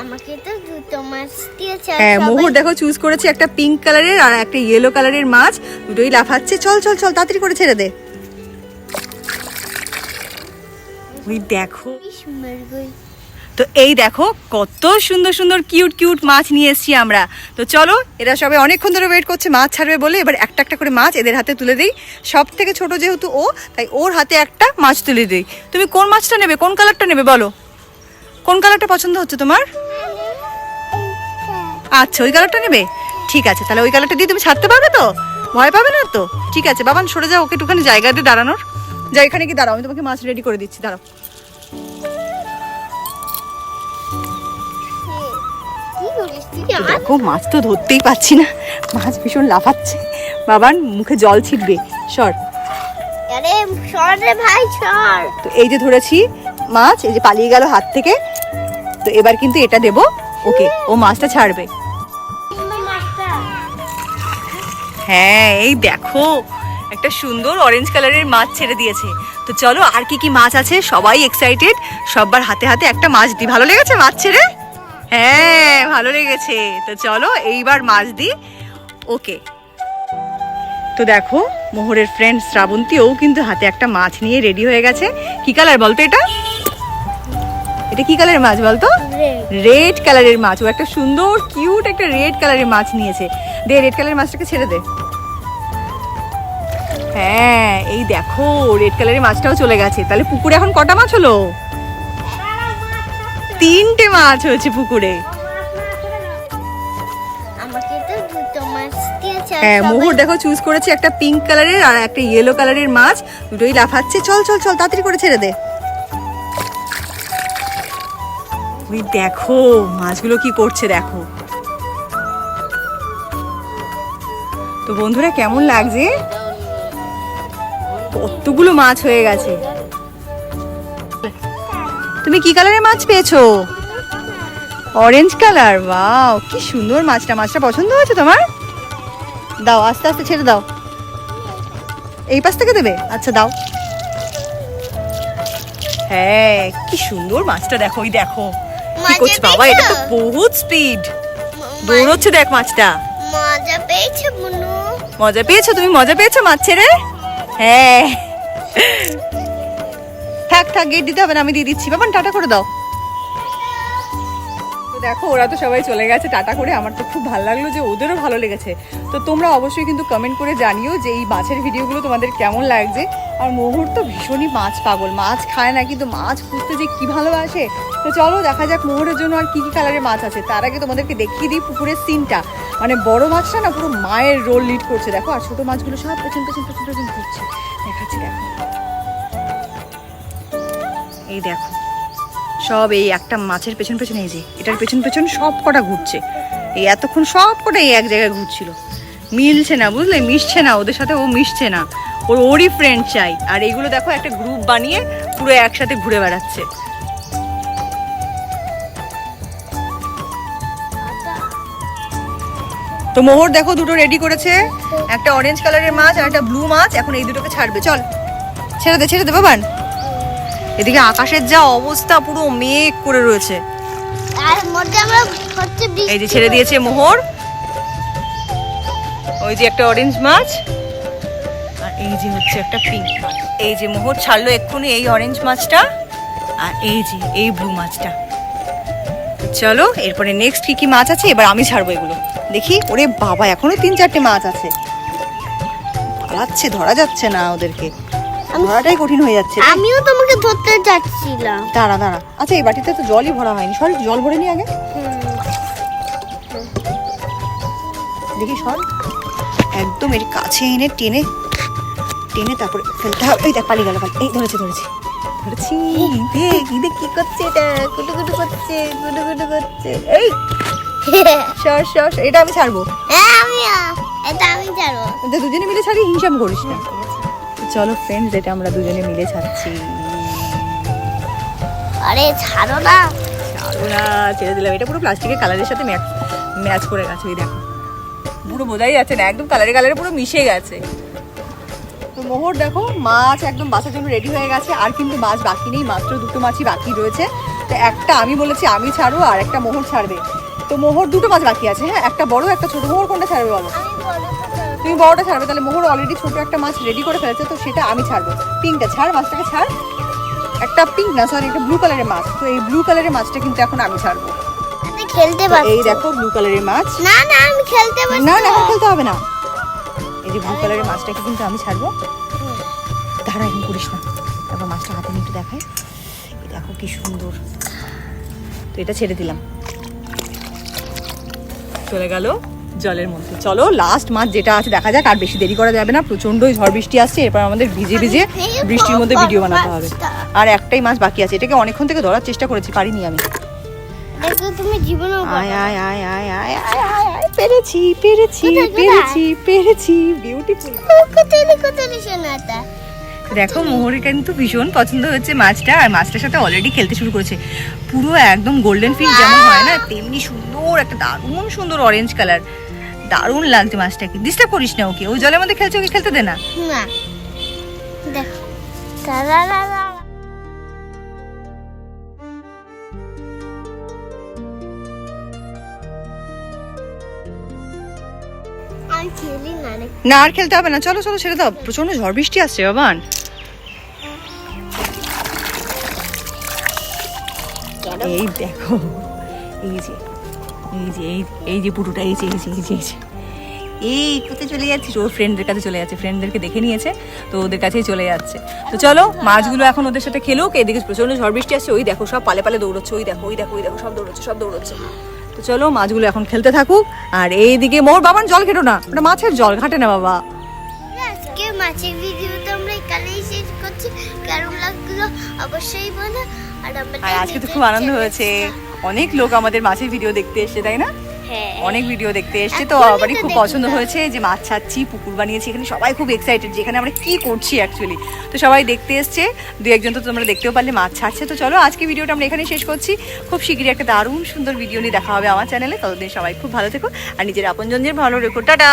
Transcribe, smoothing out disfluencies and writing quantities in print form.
আমাকে তো দুটো মাছ দিয়েছে। হ্যাঁ, মোহর দেখো চুজ করেছে একটা পিঙ্ক কালারের আর একটা ইয়েলো কালারের মাছ, দুটোই লাফাচ্ছে। চল চল চল, তাড়াতাড়ি করে ছেড়ে দে। ওই দেখো, তো এই দেখো কত সুন্দর সুন্দর কিউট কিউট মাছ নিয়ে এসেছি আমরা। তো চলো, এরা সবাই অনেকক্ষণ ধরে ওয়েট করছে মাছ ছাড়বে বলে। এবার একটা একটা করে মাছ এদের হাতে তুলে দিই। সব থেকে ছোট যেহেতু ও, তাই ওর হাতে একটা মাছ তুলে দিই। তুমি কোন মাছটা নেবে, কোন কালারটা নেবে বলো? কোন কালারটা পছন্দ হচ্ছে তোমার? আচ্ছা, ওই কালারটা নেবে, ঠিক আছে। তাহলে ওই কালারটা দিয়ে তুমি ছাড়তে পারবে তো? ভয় পাবে না তো? ঠিক আছে বাবান, সরে যাও, ওকে একটুখানি জায়গা দিয়ে দাঁড়ানোর। যাও, এখানে কি দাঁড়াও, আমি তোমাকে মাছ রেডি করে দিচ্ছি, দাঁড়াও। দেখো মাছ তো ধরতেই পাচ্ছি না, মাছ ভীষণ লাফাচ্ছে। বাবান মুখে জল ছিটবে, সর। আরে সর রে ভাই, সর। তো এই যে ধরেছি মাছ, এই যে পালিয়ে গেল হাত থেকে। তো এবার কিন্তু এটা দেবো ওকে, ও মাছটা ছাড়বে। হ্যাঁ, এই দেখো একটা সুন্দর অরেঞ্জ কালারের মাছ ছেড়ে দিয়েছে। তো চলো, আর কি কি মাছ আছে, সবাই এক্সাইটেড। সবার হাতে হাতে একটা মাছ দিই। ভালো লেগেছে মাছ ছেড়ে? হ্যাঁ, ভালো লেগেছে। তো চলো এইবার মাছ দিই ওকে। তো দেখো মোহরের ফ্রেন্ড শ্রাবন্তী, ও কিন্তু হাতে একটা মাছ নিয়ে রেডি হয়ে গেছে। কি কালার বলতো এটা? এটা কি কালারের মাছ বলতো? রেড কালারের মাছ। ও একটা সুন্দর কিউট একটা রেড কালারের মাছ নিয়েছে। দে, রেড কালারের মাছটাকে ছেড়ে দে। হ্যাঁ, এই দেখো রেড কালারের মাছটাও চলে গেছে। তাহলে পুকুরে এখন কটা মাছ হলো? 3টে মাছ হয়েছে পুকুরে। আমাকে তো দুটো মাছ দিয়েছে। হ্যাঁ, মোহর দেখো চুজ করেছে একটা পিঙ্ক কালারের আর একটা ইয়েলো কালারের মাছ, দুটোই লাফাচ্ছে। চল চল চল, তাড়াতাড়ি করে ছেড়ে দে। ওই দেখো মাছগুলো কি করছে দেখো। তো বন্ধুরা কেমন লাগছে? কতগুলো মাছ হয়ে গেছে। তুমি কি কালারের মাছ পেয়েছো? Orange colour. ওয়াও, কি সুন্দর মাছটা। মাছটা পছন্দ হয়েছে তোমার? দাও, আস্তে আস্তে ছেড়ে দাও। এই পাশ থেকে দেবে? আচ্ছা দাও। হ্যাঁ, কি সুন্দর মাছটা দেখো। ওই দেখো কি করছে বাবা, এটা তো বহুত স্পিড দৌড়চ্ছে। দেখ মাছটা। মজা পেয়েছে বুনু? মজা পেয়েছো? তুমি মজা পেয়েছো মাছ ছেড়ে? হ্যাঁ, থাক থাক, গেট দিতে হবে না, আমি দিয়ে দিচ্ছি। বাবা টাটা করে দাও। তো দেখো ওরা তো সবাই চলে গেছে টাটা করে। আমার তো খুব ভালো লাগলো যে ওদেরও ভালো লেগেছে। তো তোমরা অবশ্যই কিন্তু কমেন্ট করে জানিও যে এই মাছের ভিডিওগুলো তোমাদের কেমন লাগছে। আর মোহর তো ভীষণই মাছ পাগল, মাছ খায় না কিন্তু মাছ খুঁজতে যে কি ভালোবাসে। তো চলো দেখা যাক মোহরের জন্য আর কি কি কালারের মাছ আছে। তার আগে তোমাদেরকে দেখিয়ে দিই পুকুরের সিনটা। মানে বড় মাছটা না পুরো মায়ের রোল লিড করছে দেখো, আর ছোট মাছগুলো সব পেছন পেছন পেছন পেছন ঘুরছে। দেখাচ্ছি দেখো, এই দেখো সব এই একটা মাছের পেছন পেছন, এই যে এটার পেছন পেছন সব কটা ঘুরছে। এই এতক্ষণ সব কটা এই এক জায়গায় ঘুরছিল। মিলছে না, বুঝলে, মিশছে না ওদের সাথে, ও মিশছে না, ওরই ফ্রেন্ড চাই। আর এইগুলো দেখো একটা গ্রুপ বানিয়ে পুরো একসাথে ঘুরে বেড়াচ্ছে। তো মোহর দেখো দুটো রেডি করেছে, একটা অরেঞ্জ কালারের মাছ আর একটা ব্লু মাছ। এখন এই দুটোকে ছাড়বে। চল ছেড়ে দে, ছেড়ে দে বাবান। এদিকে আকাশের যা অবস্থা, পুরো মেঘ করে রয়েছে। এই যে ছেড়ে দিয়েছে মোহর। ওই যে একটা অরেঞ্জ মাছ আর এই যে হচ্ছে একটা পিঙ্ক মাছ। এই যে মোহর ছাড়লো এক্ষুনি এই অরেঞ্জ মাছটা আর এই যে এই ব্লু মাছটা। চলো এরপরে নেক্সট কি কি মাছ আছে এবার আমি ছাড়বো এগুলো দেখি। ওরে বাবা, এখনো 3-4টে মাছ আছে। পালাচ্ছে, ধরা যাচ্ছে না ওদেরকে, ধরাটাই কঠিন হয়ে যাচ্ছে। আমিও তোমাকে ধরতে যাচ্ছিলাম। দাঁড়া দাঁড়া, আচ্ছা এই বাটিতে তো জলই ভরা হয়নি, সর জল ভরে নি আগে। দেখি সর, একদম এর কাছে এনে টেনে টেনে তারপরে ফেলতে হবে। এই দেখ পালিয়ে গেল, এই ধরেছি ধরেছি ধরেছি। দেখ দেখ কি করছে, এটা কুটু কুটু করছে, কুটু কুটু করছে। এই সর সর, এটা আমি ছাড়বো। হ্যাঁ আমিও, এটা আমি ছাড়বো। দুজনে মিলে ছাড়ি, হিংসাম করিস না। চলো ফ্রেন্ডস, এটা আমরা দুজনে মিলে ছাড়ছি। আরে ছাড়ো না, ছাড়ো না, ছেড়ে দিলাম। এটা পুরো প্লাস্টিকের কালারের সাথে ম্যাচ করে গেছে। ওই দেখো পুরো বোঝাই যাচ্ছে না, একদম কালারে কালারে পুরো মিশে গেছে। তো মোহর দেখো মাছ একদম বাছার জন্য রেডি হয়ে গেছে। আর কিন্তু মাছ বাকি নেই, মাত্র দুটো মাছই বাকি রয়েছে। তো একটা আমি বলেছি আমি ছাড়বো আর একটা মোহর ছাড়বে। তো মোহর দুটো মাছ বাকি আছে, হ্যাঁ, একটা বড় একটা ছোট। মোহর কোনটা ছাড়বে বলো? আমি বড়টা ছাড়বো। তুমি বড়টা ছাড়বে, তাহলে মোহর অলরেডি ছোট একটা মাছ রেডি করে ফেলেছে, তো সেটা আমি ছাড়বো। পিঙ্কটা ছাড়, মাছটাকে ছাড়। একটা পিঙ্ক না সরি, একটা ব্লু কালারের মাছ। তো এই ব্লু কালারের মাছটা কিন্তু এখন আমি ছাড়বো। আমি খেলতে তো পারছি। এই দেখো ব্লু কালারের মাছ। না না আমি খেলতে পারছি না না এখন খেলতে হবে না। এই যে ব্লু কালারের মাছটাকে কিন্তু আমি ছাড়বো। দাঁড়া, এখন করিস না, তারপর মাছটা হাতে নিয়ে একটু দেখাই। এই দেখো কি সুন্দর। তো এটা ছেড়ে দিলাম, চলে গেল জলের মধ্যে। চলো লাস্ট মাছ যেটা আছে দেখা যাক, আর বেশি দেরি করা যাবে না, প্রচন্ডই ঝড় বৃষ্টি আসছে। এরপর আমাদের ভিজে ভিজে বৃষ্টির মধ্যে ভিডিও বানাতে হবে। আর একটাই মাছ বাকি আছে, এটাকে অনেকক্ষণ থেকে ধরার চেষ্টা করেছি, পারিনি আমি। দেখো তুমি জীবনে আয় আয় আয় আয় আয় আয় আয় আয়, পেরেছি পেরেছি কোথায়, কোথায়? পেরেছি পেরেছি, বিউটিফুল। কোথায় শোনাটা। দেখো মোহরের কিন্তু ভীষণ পছন্দ হচ্ছে মাছটা, আর মাছটার সাথে অলরেডি খেলতে শুরু করেছে। পুরো একদম গোল্ডেন ফিশ যেমন হয় না, তেমনি সুন্দর একটা দারুণ সুন্দর অরেঞ্জ কালার। দারুণ লাগছে মাছটাকে। ডিস্টার্ব করিস না ওকে, ওই জলের মধ্যে খেলছে, ওকে খেলতে দে না। না দেখো তারারারা। আমি খেলি না রে। না আর খেলতে হবে না, চলো চলো ছেড়ে দাও, প্রচন্ড ঝড় বৃষ্টি আসছে বাবান। এই দেখো, এই যে এই যে এই যে পুটুটা, এই যে এই যে এই যে এই যে এই কোথায় চলে যাচ্ছিস? ওর ফ্রেন্ডদের কাছে চলে যাচ্ছে, ফ্রেন্ডদেরকে দেখে নিয়েছে তো ওদের কাছেই চলে যাচ্ছে। তো চলো মাছগুলো এখন ওদের সাথে খেলুক। এদিকে প্রচন্ড ঝড় বৃষ্টি আসছে, ওই দেখো সব পালে পালে দৌড়চ্ছে, ওই দেখো ওই দেখো ওই দেখো সব দৌড়চ্ছে সব দৌড়চ্ছে। তো চলো মাছগুলো এখন খেলতে থাকুক। আর এইদিকে মোর বাবান জল ঘেটো না, ওটা মাছের জল ঘাটে না বাবা। আজকে মাছের ভিডিওটা আমরা এখানেই শেষ করছি। কেমন লাগলো অবশ্যই বলো। আর আমাদের আর আজকে তো খুব আনন্দ হয়েছে, অনেক লোক আমাদের মাছের ভিডিও দেখতে এসছে, তাই না? হ্যাঁ অনেক ভিডিও দেখতে এসছে, তো এখনই আমারই তো খুব দেখলাম। পছন্দ হয়েছে যে মাছ ছাড়ছি, পুকুর বানিয়েছি, এখানে সবাই খুব এক্সাইটেড যে এখানে আমরা কি করছি অ্যাকচুয়ালি। তো সবাই দেখতে এসছে, দু একজন তো তোমরা দেখতেও পারলে মাছ ছাড়ছে। তো চলো আজকে ভিডিওটা আমরা এখানেই শেষ করছি। খুব শীঘ্রই একটা দারুণ সুন্দর ভিডিও নিয়ে দেখা হবে আমার চ্যানেলে। ততদিন সবাই খুব ভালো থেকো আর নিজের আপনজনদের ভালো রেখো। টাটা।